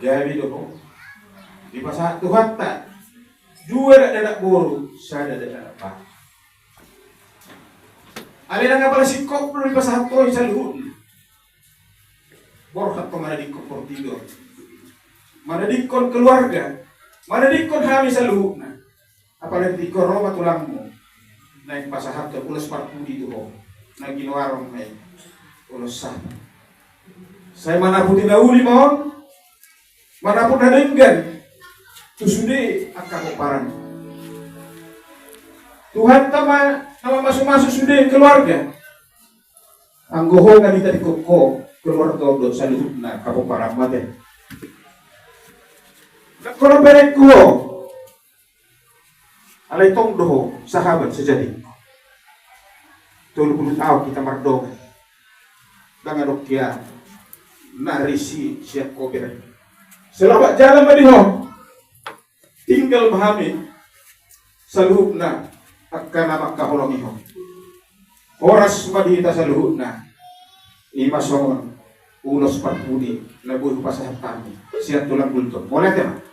Gabi doko. Di pasah Tuhan tak. Dua dadak boru, saya dadak apa. Alina nga pala si Kok di pasah to sa luhod. Borkat ko manadikon portido. Manadikon keluarga. Manadikon kami sa luhod na. Apalagi ko Roma tulang mo. Naik pasahap to ulos parpudi to. Na ginawarong may ulos sa. Saya manapun tinahuli mo. Manapun nadenggan. Tusudi akak parang. Tuhan nama masuk-masuk sudah keluarga. Ang gohong nga dita di koko keluar todo sa luhod na kapoparang mate. Nagkono berek ko. Alay tong doho sahabat sejati. 30 tahun kita mardong. Danganok kia narisi siap kober. Selamat jalan madiho. Tinggal pahami sa luhod na akan namak kahulong iho. Oras madita sa luhod na lima songon ulos parpudi labuh pasahat kami siap tulang bulto. Boleh tema?